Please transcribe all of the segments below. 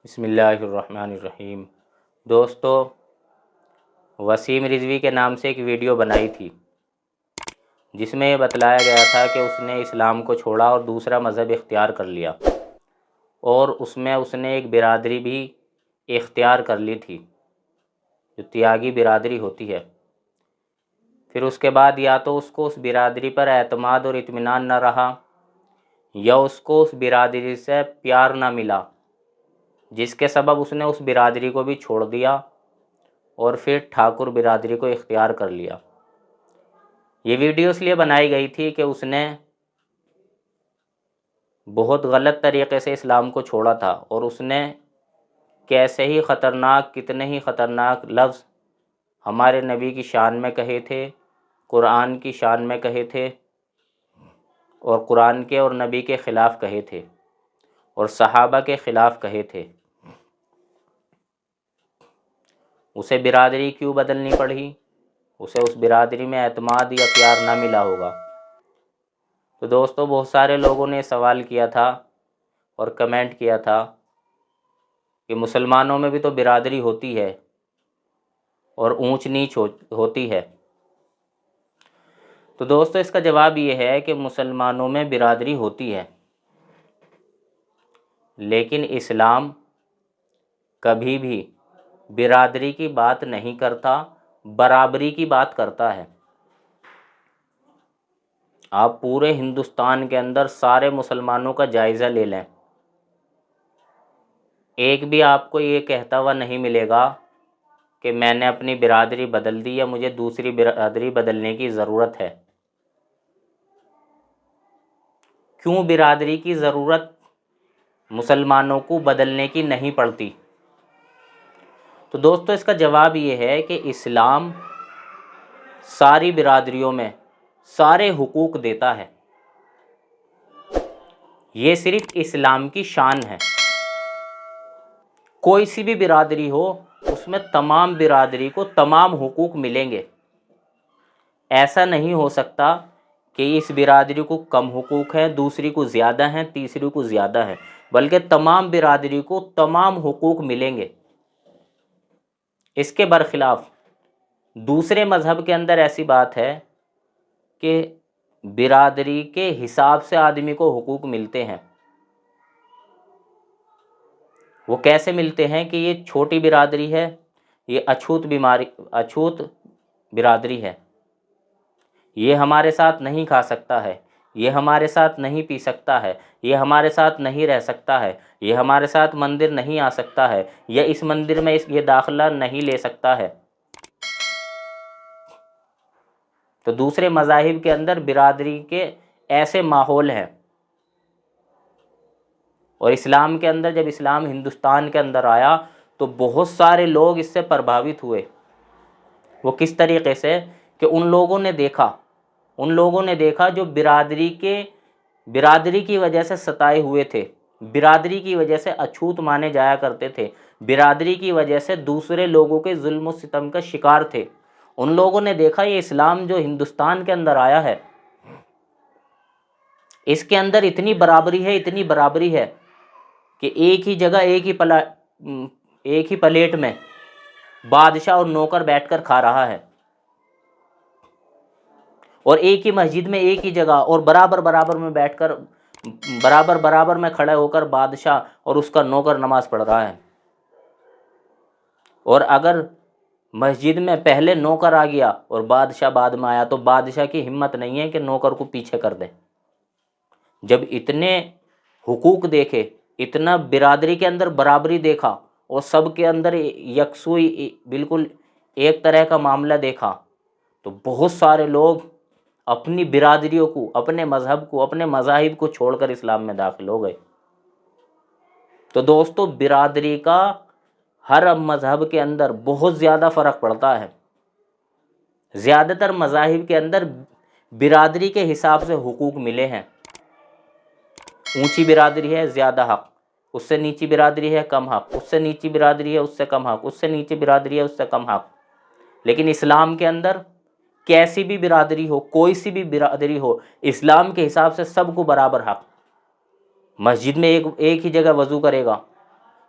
بسم اللہ الرحمن الرحیم۔ دوستو، وسیم رضوی کے نام سے ایک ویڈیو بنائی تھی جس میں یہ بتلایا گیا تھا کہ اس نے اسلام کو چھوڑا اور دوسرا مذہب اختیار کر لیا، اور اس میں اس نے ایک برادری بھی اختیار کر لی تھی جو تیاگی برادری ہوتی ہے۔ پھر اس کے بعد یا تو اس کو اس برادری پر اعتماد اور اطمینان نہ رہا، یا اس کو اس برادری سے پیار نہ ملا، جس کے سبب اس نے اس برادری کو بھی چھوڑ دیا اور پھر ٹھاکر برادری کو اختیار کر لیا۔ یہ ویڈیو اس لیے بنائی گئی تھی کہ اس نے بہت غلط طریقے سے اسلام کو چھوڑا تھا، اور اس نے کیسے ہی خطرناک، کتنے ہی خطرناک لفظ ہمارے نبی کی شان میں کہے تھے، قرآن کی شان میں کہے تھے، اور قرآن کے اور نبی کے خلاف کہے تھے، اور صحابہ کے خلاف کہے تھے۔ اسے برادری کیوں بدلنی پڑی؟ اسے اس برادری میں اعتماد یا پیار نہ ملا ہوگا۔ تو دوستو، بہت سارے لوگوں نے سوال کیا تھا اور کمنٹ کیا تھا کہ مسلمانوں میں بھی تو برادری ہوتی ہے اور اونچ نیچ ہوتی ہے۔ تو دوستو، اس کا جواب یہ ہے کہ مسلمانوں میں برادری ہوتی ہے، لیکن اسلام کبھی بھی برادری کی بات نہیں کرتا، برابری کی بات کرتا ہے۔ آپ پورے ہندوستان کے اندر سارے مسلمانوں کا جائزہ لے لیں، ایک بھی آپ کو یہ کہتا ہوا نہیں ملے گا کہ میں نے اپنی برادری بدل دی یا مجھے دوسری برادری بدلنے کی ضرورت ہے۔ کیوں برادری کی ضرورت مسلمانوں کو بدلنے کی نہیں پڑتی؟ تو دوستو، اس کا جواب یہ ہے کہ اسلام ساری برادریوں میں سارے حقوق دیتا ہے۔ یہ صرف اسلام کی شان ہے۔ کوئی سی بھی برادری ہو، اس میں تمام برادری کو تمام حقوق ملیں گے۔ ایسا نہیں ہو سکتا کہ اس برادری کو کم حقوق ہیں، دوسری کو زیادہ ہیں، تیسری کو زیادہ ہیں، بلکہ تمام برادری کو تمام حقوق ملیں گے۔ اس کے برخلاف دوسرے مذہب کے اندر ایسی بات ہے کہ برادری کے حساب سے آدمی کو حقوق ملتے ہیں۔ وہ کیسے ملتے ہیں کہ یہ چھوٹی برادری ہے، یہ اچھوت برادری ہے، یہ ہمارے ساتھ نہیں کھا سکتا ہے، یہ ہمارے ساتھ نہیں پی سکتا ہے، یہ ہمارے ساتھ نہیں رہ سکتا ہے، یہ ہمارے ساتھ مندر نہیں آ سکتا ہے، یا اس مندر میں یہ داخلہ نہیں لے سکتا ہے۔ تو دوسرے مذاہب کے اندر برادری کے ایسے ماحول ہیں، اور اسلام کے اندر جب اسلام ہندوستان کے اندر آیا تو بہت سارے لوگ اس سے پربھاوت ہوئے۔ وہ کس طریقے سے کہ ان لوگوں نے دیکھا جو برادری کی وجہ سے ستائے ہوئے تھے، برادری کی وجہ سے اچھوت مانے جایا کرتے تھے، برادری کی وجہ سے دوسرے لوگوں کے ظلم و ستم کا شکار تھے۔ ان لوگوں نے دیکھا یہ اسلام جو ہندوستان کے اندر آیا ہے، اس کے اندر اتنی برابری ہے کہ ایک ہی جگہ ایک ہی پلیٹ میں بادشاہ اور نوکر بیٹھ کر کھا رہا ہے، اور ایک ہی مسجد میں ایک ہی جگہ اور برابر میں بیٹھ کر برابر میں کھڑے ہو کر بادشاہ اور اس کا نوکر نماز پڑھ رہا ہے۔ اور اگر مسجد میں پہلے نوکر آ گیا اور بادشاہ بعد میں آیا تو بادشاہ کی ہمت نہیں ہے کہ نوکر کو پیچھے کر دے۔ جب اتنے حقوق دیکھے، اتنا برادری کے اندر برابری دیکھا، اور سب کے اندر یکسوئی بالکل ایک طرح کا معاملہ دیکھا، تو بہت سارے لوگ اپنی برادریوں کو، اپنے مذہب کو، اپنے مذاہب کو چھوڑ کر اسلام میں داخل ہو گئے۔ تو دوستو، برادری کا ہر مذہب کے اندر بہت زیادہ فرق پڑتا ہے۔ زیادہ تر مذاہب کے اندر برادری کے حساب سے حقوق ملے ہیں۔ اونچی برادری ہے زیادہ حق، اس سے نیچی برادری ہے کم حق، اس سے نیچی برادری ہے اس سے کم حق، اس سے نیچی برادری ہے اس سے کم حق۔ لیکن اسلام کے اندر کیسی بھی برادری ہو، کوئی سی بھی برادری ہو، اسلام کے حساب سے سب کو برابر حق۔ مسجد میں ایک ہی جگہ وضو کرے گا،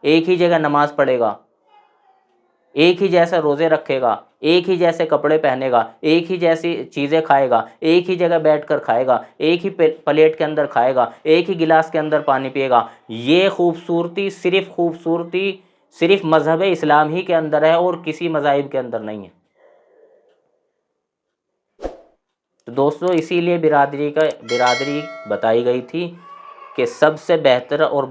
ایک ہی جگہ نماز پڑھے گا، ایک ہی جیسے روزے رکھے گا، ایک ہی جیسے کپڑے پہنے گا، ایک ہی جیسی چیزیں کھائے گا، ایک ہی جگہ بیٹھ کر کھائے گا، ایک ہی پلیٹ کے اندر کھائے گا، ایک ہی گلاس کے اندر پانی پیے گا، یہ خوبصورتی صرف مذہب اسلام ہی کے اندر ہے اور کسی مذاہب کے اندر نہیں ہے۔ تو دوستو اسی لیے برادری بتائی گئی تھی کہ سب سے بہتر اور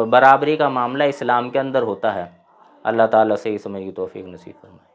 برابری کا معاملہ اسلام کے اندر ہوتا ہے۔ اللہ تعالیٰ سے اس سمجھ کی توفیق نصیب فرمائے۔